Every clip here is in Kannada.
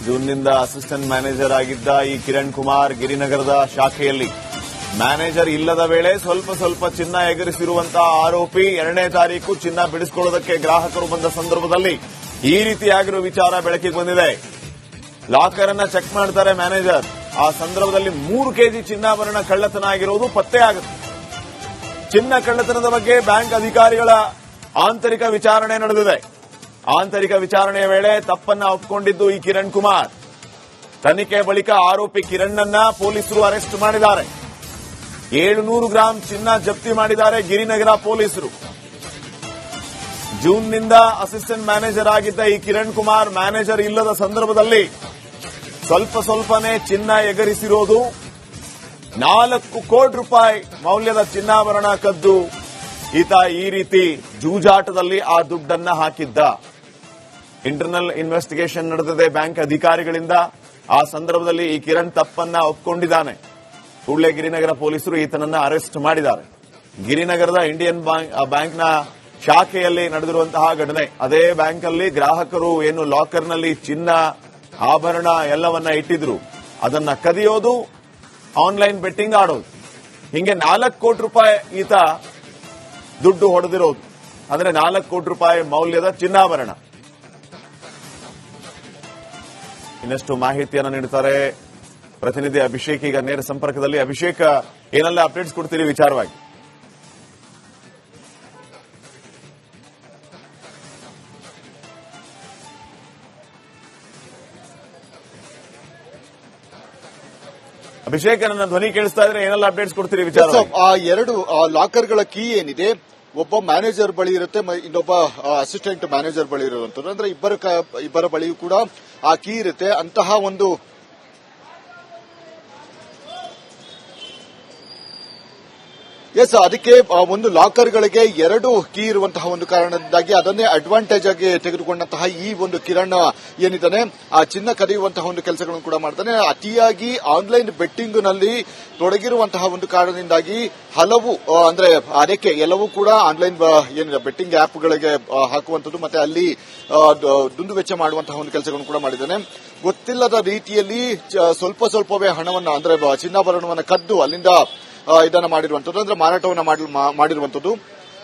ಜೂನ್ನಿಂದ ಅಸಿಸ್ಟೆಂಟ್ ಮ್ಯಾನೇಜರ್ ಆಗಿದ್ದ ಈ ಕಿರಣ್ ಕುಮಾರ್ ಗಿರಿನಗರದ ಶಾಖೆಯಲ್ಲಿ ಮ್ಯಾನೇಜರ್ ಇಲ್ಲದ ವೇಳೆ ಸ್ವಲ್ಪ ಚಿನ್ನ ಎಗರಿಸಿರುವಂತಹ ಆರೋಪಿ 2ನೇ ತಾರೀಕು ಚಿನ್ನ ಬಿಡಿಸಿಕೊಳ್ಳೋದಕ್ಕೆ ಗ್ರಾಹಕರು ಬಂದ ಸಂದರ್ಭದಲ್ಲಿ ಈ ರೀತಿಯಾಗಿರುವ ವಿಚಾರ ಬೆಳಕಿಗೆ ಬಂದಿದೆ. ಲಾಕರ್ ಅನ್ನ ಚೆಕ್ ಮಾಡ್ತಾರೆ ಮ್ಯಾನೇಜರ್. ಆ ಸಂದರ್ಭದಲ್ಲಿ 3 ಕೆಜಿ ಚಿನ್ನಾಭರಣ ಕಳ್ಳತನ ಆಗಿರುವುದು ಪತ್ತೆಯಾಗುತ್ತೆ. ಚಿನ್ನ ಕಳ್ಳತನದ ಬಗ್ಗೆ ಬ್ಯಾಂಕ್ ಅಧಿಕಾರಿಗಳ ಆಂತರಿಕ ವಿಚಾರಣೆ ನಡೆದಿದೆ. ಆಂತರಿಕ ವಿಚಾರಣೆಯ ವೇಳೆ ತಪ್ಪನ್ನ ಒಪ್ಪಿಕೊಂಡಿದ್ದು ಈ ಕಿರಣ್ ಕುಮಾರ್. ತನಿಖೆ ಬಳಿಕ ಆರೋಪಿ ಕಿರಣ್ಣನ್ನ ಪೊಲೀಸರು ಅರೆಸ್ಟ್ ಮಾಡಿದ್ದಾರೆ. 700 ಗ್ರಾಂ ಚಿನ್ನ ಜಪ್ತಿ ಮಾಡಿದ್ದಾರೆ ಗಿರಿನಗರ ಪೊಲೀಸರು. ಜೂನ್ನಿಂದ ಅಸಿಸ್ಟೆಂಟ್ ಮ್ಯಾನೇಜರ್ ಆಗಿದ್ದ ಈ ಕಿರಣ್ ಕುಮಾರ್ ಮ್ಯಾನೇಜರ್ ಇಲ್ಲದ ಸಂದರ್ಭದಲ್ಲಿ ಸ್ವಲ್ಪನೇ ಚಿನ್ನ ಎಗರಿಸಿರೋದು. 4 ಕೋಟಿ ರೂಪಾಯಿ ಮೌಲ್ಯದ ಚಿನ್ನಾಭರಣ ಕದ್ದು ಈತ ಈ ರೀತಿ ಜೂಜಾಟದಲ್ಲಿ ಆ ದುಡ್ಡನ್ನ ಹಾಕಿದ್ದ. ಇಂಟರ್ನಲ್ ಇನ್ವೆಸ್ಟಿಗೇಷನ್ ನಡೆದಿದೆ ಬ್ಯಾಂಕ್ ಅಧಿಕಾರಿಗಳಿಂದ. ಆ ಸಂದರ್ಭದಲ್ಲಿ ಈ ಕಿರಣ್ ತಪ್ಪನ್ನ ಒಪ್ಪಿಕೊಂಡಿದ್ದಾನೆ. ಕೂಡಲೇ ಗಿರಿನಗರ ಪೊಲೀಸರು ಈತನನ್ನ ಅರೆಸ್ಟ್ ಮಾಡಿದ್ದಾರೆ. ಗಿರಿನಗರದ ಇಂಡಿಯನ್ ಬ್ಯಾಂಕ್ನ ಶಾಖೆಯಲ್ಲಿ ನಡೆದಿರುವಂತಹ ಘಟನೆ. ಅದೇ ಬ್ಯಾಂಕಲ್ಲಿ ಗ್ರಾಹಕರು ಏನು ಲಾಕರ್ನಲ್ಲಿ ಚಿನ್ನ ಆಭರಣ ಎಲ್ಲವನ್ನ ಇಟ್ಟಿದ್ರು, ಅದನ್ನ ಕದಿಯೋದು, ಆನ್ಲೈನ್ ಬೆಟ್ಟಿಂಗ್ ಆಡೋದು. ಹಿಂಗೆ 4 ಕೋಟಿ ರೂಪಾಯಿ ಈತ ದುಡ್ಡು ಹೊಡೆದಿರೋದು. ಅಂದ್ರೆ 4 ಕೋಟಿ ರೂಪಾಯಿ ಮೌಲ್ಯದ ಚಿನ್ನಾಭರಣ. ಇನ್ನಷ್ಟು ಮಾಹಿತಿಯನ್ನು ನೀಡುತ್ತಾರೆ ಪ್ರತಿನಿಧಿ ಅಭಿಷೇಕ್. ಈಗ ನೇರ ಸಂಪರ್ಕದಲ್ಲಿ. ಅಭಿಷೇಕ್, ಏನೆಲ್ಲ ಅಪ್ಡೇಟ್ಸ್ ಕೊಡ್ತೀರಿ ವಿಚಾರವಾಗಿ? ಅಭಿಷೇಕ್, ನನ್ನ ಧ್ವನಿ ಕೇಳಿಸ್ತಾ ಇದ್ರೆ ಏನೆಲ್ಲ ಅಪ್ಡೇಟ್ಸ್ ಕೊಡ್ತೀರಿ ವಿಚಾರ? ಆ 2 ಲಾಕರ್ಗಳ ಕೀ ಏನಿದೆ, ಒಬ್ಬ ಮ್ಯಾನೇಜರ್ ಬಳಿ ಇರುತ್ತೆ, ಇನ್ನೊಬ್ಬ ಅಸಿಸ್ಟೆಂಟ್ ಮ್ಯಾನೇಜರ್ ಬಳಿ ಇರುವಂತದ್ದು. ಅಂದ್ರೆ ಇಬ್ಬರ ಬಳಿಯೂ ಕೂಡ ಆ ಕೀ ಇರುತ್ತೆ. ಅಂತಹ ಒಂದು ಅದಕ್ಕೆ ಒಂದು ಲಾಕರ್ಗಳಿಗೆ 2 ಕೀ ಇರುವಂತಹ ಒಂದು ಕಾರಣದಿಂದಾಗಿ ಅದನ್ನೇ ಅಡ್ವಾಂಟೇಜ್ ಆಗಿ ತೆಗೆದುಕೊಂಡಂತಹ ಈ ಒಂದು ಕಿರಣ್ ಏನಿದ್ದಾನೆ, ಆ ಚಿನ್ನ ಕದಿಯುವಂತಹ ಒಂದು ಕೆಲಸಗಳನ್ನು ಕೂಡ ಮಾಡ್ತಾನೆ. ಅತಿಯಾಗಿ ಆನ್ಲೈನ್ ಬೆಟ್ಟಿಂಗ್ ನಲ್ಲಿ ತೊಡಗಿರುವಂತಹ ಒಂದು ಕಾರಣದಿಂದಾಗಿ ಹಲವು ಅಂದ್ರೆ ಅದಕ್ಕೆ ಎಲ್ಲವೂ ಕೂಡ ಆನ್ಲೈನ್ ಏನಿದೆ ಬೆಟ್ಟಿಂಗ್ ಆಪ್ಗಳಿಗೆ ಹಾಕುವಂತದ್ದು, ಮತ್ತೆ ಅಲ್ಲಿ ದುಂದು ವೆಚ್ಚ ಮಾಡುವಂತಹ ಒಂದು ಕೆಲಸಗಳನ್ನು ಕೂಡ ಮಾಡಿದ್ದಾನೆ. ಗೊತ್ತಿಲ್ಲದ ರೀತಿಯಲ್ಲಿ ಸ್ವಲ್ಪವೇ ಹಣವನ್ನ ಅಂದ್ರೆ ಚಿನ್ನಾಭರಣವನ್ನು ಕದ್ದು ಅಲ್ಲಿಂದ ಇದನ್ನ ಮಾಡಿರುವಂತದ್ದು, ಅಂದ್ರೆ ಮಾರಾಟವನ್ನ ಮಾಡಿರುವಂತದ್ದು.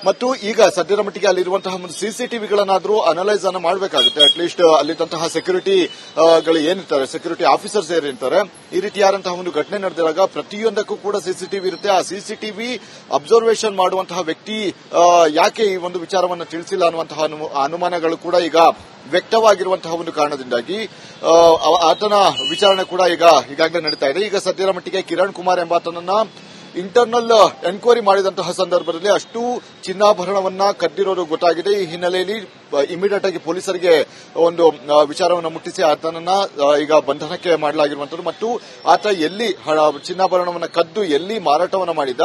ಮತ್ತು ಈಗ ಸದ್ಯದ ಮಟ್ಟಿಗೆ ಅಲ್ಲಿರುವಂತಹ ಒಂದು ಸಿಸಿಟಿವಿಗಳನ್ನಾದ್ರೂ ಅನಲೈಸ್ ಅನ್ನ ಮಾಡಬೇಕಾಗುತ್ತೆ. ಅಟ್ಲೀಸ್ಟ್ ಅಲ್ಲಿದ್ದಂತಹ ಸೆಕ್ಯೂರಿಟಿಗಳು ಏನಿರ್ತಾರೆ, ಸೆಕ್ಯೂರಿಟಿ ಆಫೀಸರ್ಸ್ ಏನಿರ್ತಾರೆ, ಈ ರೀತಿಯಾದಂತಹ ಒಂದು ಘಟನೆ ನಡೆದಾಗ ಪ್ರತಿಯೊಂದಕ್ಕೂ ಕೂಡ ಸಿಸಿಟಿವಿ ಇರುತ್ತೆ. ಆ ಸಿಸಿಟಿವಿ ಅಬ್ಸರ್ವೇಷನ್ ಮಾಡುವಂತಹ ವ್ಯಕ್ತಿ ಯಾಕೆ ಈ ಒಂದು ವಿಚಾರವನ್ನು ತಿಳಿಸಿಲ್ಲ ಅನ್ನುವಂತಹ ಅನುಮಾನಗಳು ಕೂಡ ಈಗ ವ್ಯಕ್ತವಾಗಿರುವಂತಹ ಒಂದು ಕಾರಣದಿಂದಾಗಿ ಆತನ ವಿಚಾರಣೆ ಕೂಡ ಈಗಾಗಲೇ ನಡೀತಾ ಇದೆ. ಈಗ ಸದ್ಯದ ಮಟ್ಟಿಗೆ ಕಿರಣ್ ಕುಮಾರ್ ಎಂಬಾತನನ್ನ ಇಂಟರ್ನಲ್ ಎನ್ಕ್ವೈರಿ ಮಾಡಿದಂತಹ ಸಂದರ್ಭದಲ್ಲಿ ಅಷ್ಟು ಚಿನ್ನಾಭರಣವನ್ನ ಕದ್ದಿರೋದು ಗೊತ್ತಾಗಿದೆ. ಈ ಹಿನ್ನೆಲೆಯಲ್ಲಿ ಇಮಿಡಿಯೇಟ್ ಆಗಿ ಪೊಲೀಸರಿಗೆ ಒಂದು ವಿಚಾರವನ್ನು ಮುಟ್ಟಿಸಿ ಆತನನ್ನ ಈಗ ಬಂಧನಕ್ಕೆ ಮಾಡಲಾಗಿರುವಂತದ್ದು. ಮತ್ತು ಆತ ಎಲ್ಲಿ ಚಿನ್ನಾಭರಣವನ್ನು ಕದ್ದು ಎಲ್ಲಿ ಮಾರಾಟವನ್ನ ಮಾಡಿದ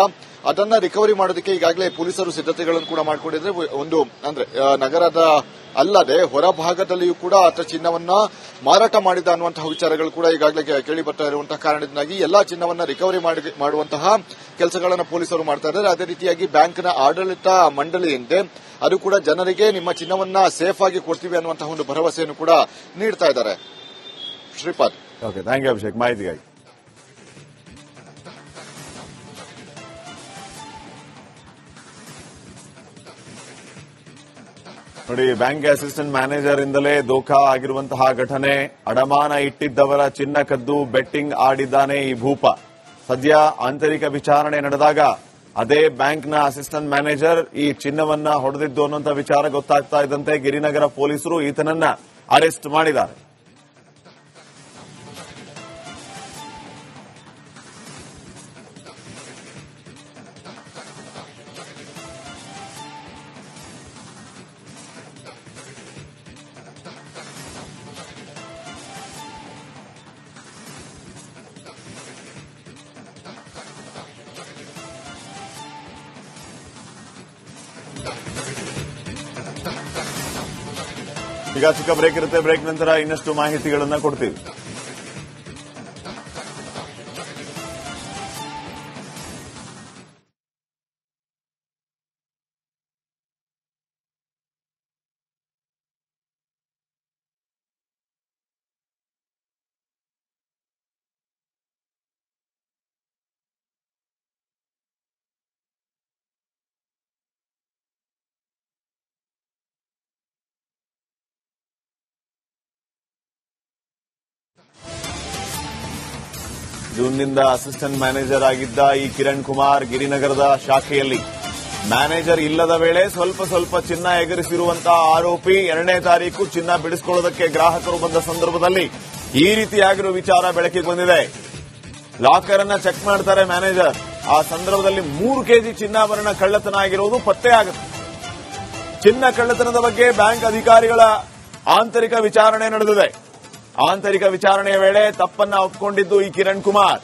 ಅದನ್ನ ರಿಕವರಿ ಮಾಡೋದಕ್ಕೆ ಈಗಾಗಲೇ ಪೊಲೀಸರು ಸಿದ್ಧತೆಗಳನ್ನು ಕೂಡ ಮಾಡಿಕೊಂಡಿದ್ರೆ, ಒಂದು ಅಂದ್ರೆ ನಗರದ ಅಲ್ಲದೆ ಹೊರಭಾಗದಲ್ಲಿಯೂ ಕೂಡ ಆತ ಚಿನ್ನವನ್ನ ಮಾರಾಟ ಮಾಡಿದ ಅನ್ನುವಂತಹ ವಿಚಾರಗಳು ಕೂಡ ಈಗಾಗಲೇ ಕೇಳಿ ಬರ್ತಾ ಇರುವಂತಹ ಕಾರಣದಿಂದಾಗಿ ಎಲ್ಲಾ ಚಿನ್ನವನ್ನ ರಿಕವರಿ ಮಾಡುವಂತಹ ಕೆಲಸಗಳನ್ನು ಪೊಲೀಸರು ಮಾಡ್ತಾ ಇದ್ದಾರೆ. ಅದೇ ರೀತಿಯಾಗಿ ಬ್ಯಾಂಕ್ನ ಆಡಳಿತ ಮಂಡಳಿ ಏನಿದೆ ಅದು ಕೂಡ ಜನರಿಗೆ ನಿಮ್ಮ ಚಿನ್ನವನ್ನ ಸೇಫ್ ಆಗಿ ಕೊಡ್ತೀವಿ ಅನ್ನುವಂತಹ ಒಂದು ಭರವಸೆಯನ್ನು ಕೂಡ ನೀಡ್ತಾ ಇದ್ದಾರೆ. Shripad, okay, thank you Abhishek ಮಾಹಿತಿಗಾಗಿ. ನೋಡಿ, ಬ್ಯಾಂಕ್ ಅಸಿಸ್ಟೆಂಟ್ ಮ್ಯಾನೇಜರ್ ಇಂದಲೇ ದೋಖಾ ಆಗಿರುವಂತಹ ಘಟನೆ. ಅಡಮಾನ ಇಟ್ಟಿದ್ದವರ ಚಿನ್ನ ಕದ್ದು ಬೆಟ್ಟಿಂಗ್ ಆಡಿದ್ದಾನೆ ಈ ಭೂಪ. ಸದ್ಯ ಆಂತರಿಕ ವಿಚಾರಣೆ ನಡೆದಾಗ ಅದೇ ಬ್ಯಾಂಕ್ನ ಅಸಿಸ್ಟೆಂಟ್ ಮ್ಯಾನೇಜರ್ ಈ ಚಿನ್ನವನ್ನ ಹೊಡೆದಿದ್ದು ಅನ್ನುವಂಥ ವಿಚಾರ ಗೊತ್ತಾಗ್ತಾ ಇದ್ದಂತೆ ಗಿರಿನಗರ ಪೊಲೀಸರು ಈತನನ್ನ ಅರೆಸ್ಟ್ ಮಾಡಿದ್ದಾರೆ. ಈಗ ಚಿಕ್ಕ ಬ್ರೇಕ್ ಇರುತ್ತೆ. ಬ್ರೇಕ್ ನಂತರ ಇನ್ನಷ್ಟು ಮಾಹಿತಿಗಳನ್ನ ಕೊಡ್ತೀವಿ. ಜೂನ್ನಿಂದ ಅಸಿಸ್ಟೆಂಟ್ ಮ್ಯಾನೇಜರ್ ಆಗಿದ್ದ ಈ ಕಿರಣ್ ಕುಮಾರ್ ಗಿರಿನಗರದ ಶಾಖೆಯಲ್ಲಿ ಮ್ಯಾನೇಜರ್ ಇಲ್ಲದ ವೇಳೆ ಸ್ವಲ್ಪ ಚಿನ್ನ ಎಗರಿಸಿರುವಂತಹ ಆರೋಪಿ 2ನೇ ತಾರೀಕು ಚಿನ್ನ ಬಿಡಿಸಿಕೊಳ್ಳೋದಕ್ಕೆ ಗ್ರಾಹಕರು ಬಂದ ಸಂದರ್ಭದಲ್ಲಿ ಈ ರೀತಿಯಾಗಿರುವ ವಿಚಾರ ಬೆಳಕಿಗೆ ಬಂದಿದೆ. ಲಾಕರ್ ಅನ್ನ ಚೆಕ್ ಮಾಡ್ತಾರೆ ಮ್ಯಾನೇಜರ್. ಆ ಸಂದರ್ಭದಲ್ಲಿ 3 ಕೆಜಿ ಚಿನ್ನಾಭರಣ ಕಳ್ಳತನ ಆಗಿರುವುದು ಪತ್ತೆಯಾಗುತ್ತೆ. ಚಿನ್ನ ಕಳ್ಳತನದ ಬಗ್ಗೆ ಬ್ಯಾಂಕ್ ಅಧಿಕಾರಿಗಳ ಆಂತರಿಕ ವಿಚಾರಣೆ ನಡೆದಿದೆ. ಆಂತರಿಕ ವಿಚಾರಣೆಯ ವೇಳೆ ತಪ್ಪನ್ನ ಒಪ್ಪಿಕೊಂಡಿದ್ದು ಈ ಕಿರಣ್ ಕುಮಾರ್.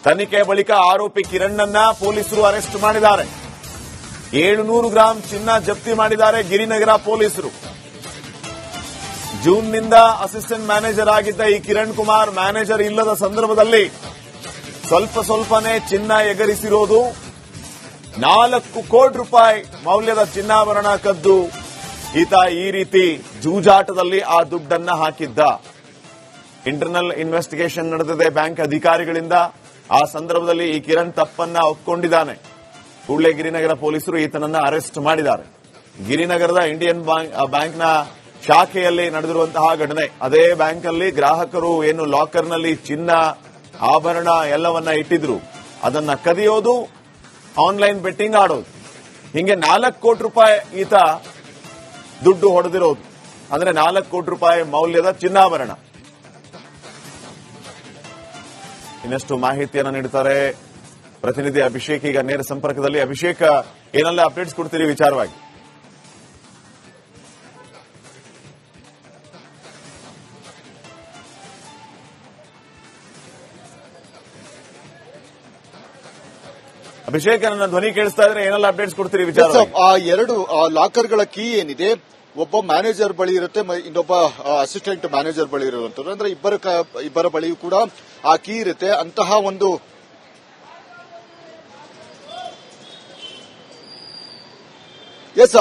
ತನಿಖೆ ಬಳಿಕ ಆರೋಪಿ ಕಿರಣ್ ಪೊಲೀಸರು ಅರೆಸ್ಟ್ ಮಾಡಿದ್ದಾರೆ. 700 ಗ್ರಾಂ ಚಿನ್ನ ಜಪ್ತಿ ಮಾಡಿದ್ದಾರೆ ಗಿರಿನಗರ ಪೊಲೀಸರು. ಜೂನ್ನಿಂದ ಅಸಿಸ್ಟೆಂಟ್ ಮ್ಯಾನೇಜರ್ ಆಗಿದ್ದ ಈ ಕಿರಣ್ ಕುಮಾರ್ ಮ್ಯಾನೇಜರ್ ಇಲ್ಲದ ಸಂದರ್ಭದಲ್ಲಿ ಸ್ವಲ್ಪನೇ ಚಿನ್ನ ಎಗರಿಸಿರೋದು. 4 ಕೋಟಿ ರೂಪಾಯಿ ಮೌಲ್ಯದ ಚಿನ್ನಾಭರಣ ಕದ್ದು ಈತ ಈ ರೀತಿ ಜೂಜಾಟದಲ್ಲಿ ಆ ದುಡ್ಡನ್ನ ಹಾಕಿದ್ದ. ಇಂಟರ್ನಲ್ ಇನ್ವೆಸ್ಟಿಗೇಷನ್ ನಡೆದಿದೆ ಬ್ಯಾಂಕ್ ಅಧಿಕಾರಿಗಳಿಂದ. ಆ ಸಂದರ್ಭದಲ್ಲಿ ಈ ಕಿರಣ್ ತಪ್ಪನ್ನ ಒಪ್ಪಿಕೊಂಡಿದ್ದಾನೆ. ಕೂಡಲೇ ಗಿರಿನಗರ ಪೊಲೀಸರು ಈತನನ್ನ ಅರೆಸ್ಟ್ ಮಾಡಿದ್ದಾರೆ. ಗಿರಿನಗರದ ಇಂಡಿಯನ್ ಬ್ಯಾಂಕ್ನ ಶಾಖೆಯಲ್ಲಿ ನಡೆದಿರುವಂತಹ ಘಟನೆ. ಅದೇ ಬ್ಯಾಂಕ್ನಲ್ಲಿ ಗ್ರಾಹಕರು ಏನು ಲಾಕರ್ನಲ್ಲಿ ಚಿನ್ನ ಆಭರಣ ಎಲ್ಲವನ್ನ ಇಟ್ಟಿದ್ರು, ಅದನ್ನ ಕದಿಯೋದು, ಆನ್ಲೈನ್ ಬೆಟ್ಟಿಂಗ್ ಆಡೋದು. ಹಿಂಗೆ 4 ಕೋಟಿ ರೂಪಾಯಿ ಈತ ದುಡ್ಡು ಹೊಡೆದಿರೋದು. ಅಂದ್ರೆ 4 ಕೋಟಿ ರೂಪಾಯಿ ಮೌಲ್ಯದ ಚಿನ್ನಾಭರಣ. ಇನ್ನಷ್ಟು ಮಾಹಿತಿಯನ್ನು ನೀಡುತ್ತಾರೆ ಪ್ರತಿನಿಧಿ ಅಭಿಷೇಕ್. ಈಗ ನೇರ ಸಂಪರ್ಕದಲ್ಲಿ. ಅಭಿಷೇಕ್, ಏನೆಲ್ಲ ಅಪ್ಡೇಟ್ಸ್ ಕೊಡ್ತೀರಿ ವಿಚಾರವಾಗಿ? ಅಭಿಷೇಕ್, ನನ್ನ ಧ್ವನಿ ಕೇಳಿಸ್ತಾ ಇದ್ರೆ ಏನೆಲ್ಲ ಅಪ್ಡೇಟ್ಸ್ ಕೊಡ್ತೀರಿ ವಿಚಾರವಾಗಿ? ಆ 2 ಲಾಕರ್ಗಳ ಕೀ ಏನಿದೆ, ಒಬ್ಬ ಮ್ಯಾನೇಜರ್ ಬಳಿ ಇರುತ್ತೆ, ಇನ್ನೊಬ್ಬ ಅಸಿಸ್ಟೆಂಟ್ ಮ್ಯಾನೇಜರ್ ಬಳಿ ಇರುವಂತದ್ದು. ಅಂದ್ರೆ ಇಬ್ಬರ ಬಳಿಯೂ ಕೂಡ ಆ ಕೀ ಇರುತ್ತೆ. ಅಂತಹ ಒಂದು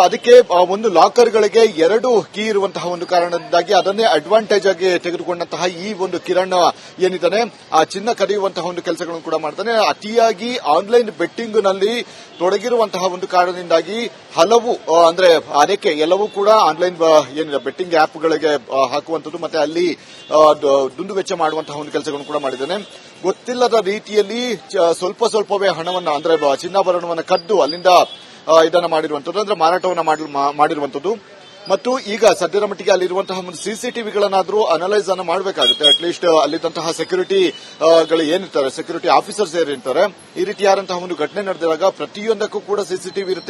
ಅದಕ್ಕೆ ಒಂದು ಲಾಕರ್ಗಳಿಗೆ 2 ಕೀ ಇರುವಂತಹ ಒಂದು ಕಾರಣದಿಂದಾಗಿ ಅದನ್ನೇ ಅಡ್ವಾಂಟೇಜ್ ಆಗಿ ತೆಗೆದುಕೊಂಡಂತಹ ಈ ಒಂದು ಕಿರಣ್ ಏನಿದ್ದಾನೆ ಆ ಚಿನ್ನ ಕದಿಯುವಂತಹ ಒಂದು ಕೆಲಸಗಳನ್ನು ಕೂಡ ಮಾಡ್ತಾನೆ. ಅತಿಯಾಗಿ ಆನ್ಲೈನ್ ಬೆಟ್ಟಿಂಗ್ ನಲ್ಲಿ ತೊಡಗಿರುವಂತಹ ಒಂದು ಕಾರಣದಿಂದಾಗಿ ಹಲವು ಅಂದ್ರೆ ಅದಕ್ಕೆ ಎಲ್ಲವೂ ಕೂಡ ಆನ್ಲೈನ್ ಏನಿದೆ ಬೆಟ್ಟಿಂಗ್ ಆಪ್ಗಳಿಗೆ ಹಾಕುವಂತದ್ದು ಮತ್ತೆ ಅಲ್ಲಿ ದುಂದು ವೆಚ್ಚ ಮಾಡುವಂತಹ ಒಂದು ಕೆಲಸಗಳನ್ನು ಕೂಡ ಮಾಡಿದ್ದಾನೆ. ಗೊತ್ತಿಲ್ಲದ ರೀತಿಯಲ್ಲಿ ಸ್ವಲ್ಪವೇ ಹಣವನ್ನ ಅಂದ್ರೆ ಚಿನ್ನಾಭರಣವನ್ನು ಕದ್ದು ಅಲ್ಲಿಂದ ಇದನ್ನ ಮಾಡಿರುವಂತದ್ದು, ಅಂದ್ರೆ ಮಾರಾಟವನ್ನ ಮಾಡಿರುವಂತದ್ದು. ಮತ್ತು ಈಗ ಸದ್ಯದ ಮಟ್ಟಿಗೆ ಅಲ್ಲಿರುವಂತಹ ಒಂದು ಸಿಸಿಟಿವಿಗಳನ್ನಾದ್ರೂ ಅನಲೈಸ್ ಅನ್ನ ಮಾಡಬೇಕಾಗುತ್ತೆ. ಅಟ್ಲೀಸ್ಟ್ ಅಲ್ಲಿದ್ದಂತಹ ಸೆಕ್ಯೂರಿಟಿಗಳು ಏನಿರ್ತಾರೆ, ಸೆಕ್ಯೂರಿಟಿ ಆಫೀಸರ್ಸ್ ಏನಿರ್ತಾರೆ, ಈ ರೀತಿಯಾದಂತಹ ಒಂದು ಘಟನೆ ನಡೆದಾಗ ಪ್ರತಿಯೊಂದಕ್ಕೂ ಕೂಡ ಸಿಸಿಟಿವಿ ಇರುತ್ತೆ.